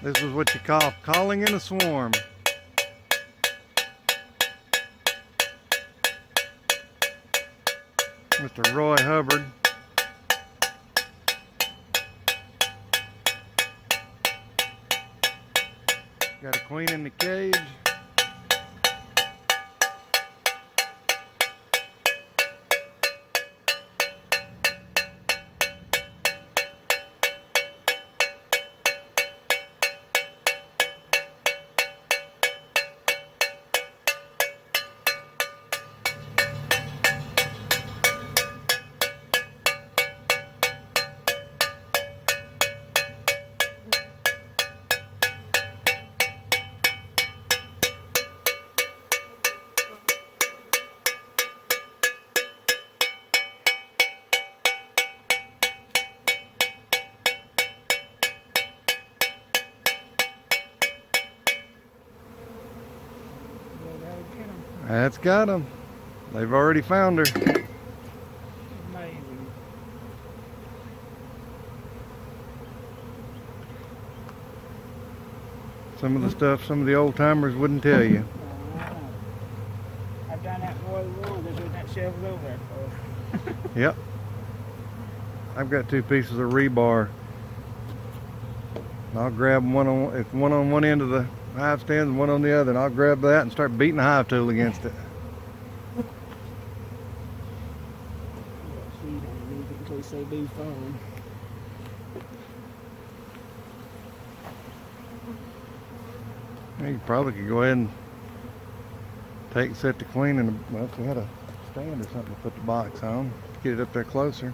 This is what you call calling in a swarm. Mr. Roy Hubbard. Got a queen in the cage. That's got them. They've already found her. Amazing. Some of the stuff some of the old timers wouldn't tell you. I've done that more than once. That's what that shelf is over there for. Yep. I've got 2 pieces of rebar. And I'll grab one on one end of the hive stand and one on the other, and I'll grab that and start beating the hive tool against it. In case they do fall. You probably could go ahead and set the queen in. Well, if we had a stand or something to put the box on, get it up there closer.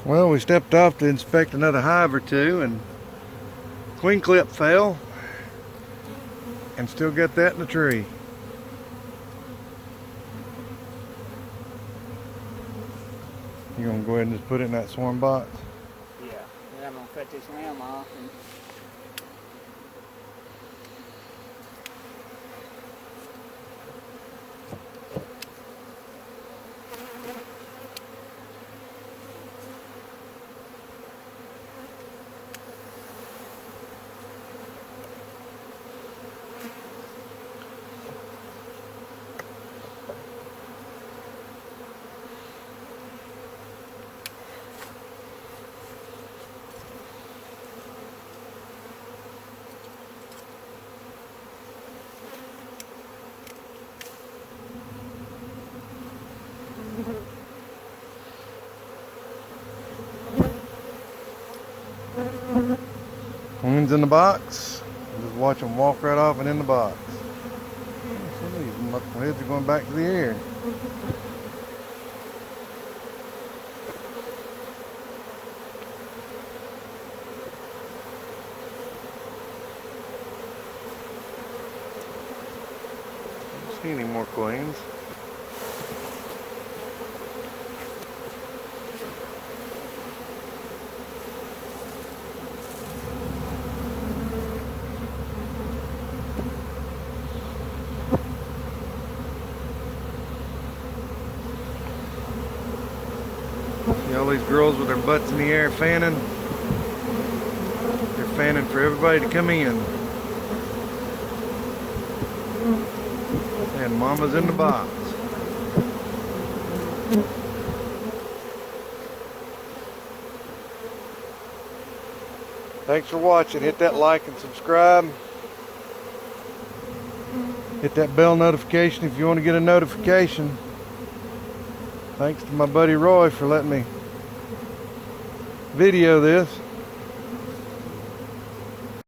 Well, we stepped off to inspect another hive or two, and queen clip fell, and still got that in the tree. You gonna go ahead and just put it in that swarm box? Yeah. Then I'm gonna cut this lamb off and Queen's in the box. Just watch them walk right off and in the box. Some of these knuckleheads are going back to the air. Don't see any more queens. See all these girls with their butts in the air fanning? They're fanning for everybody to come in. And mama's in the box. Thanks for watching. Hit that like and subscribe. Hit that bell notification if you want to get a notification. Thanks to my buddy Roy for letting me video this.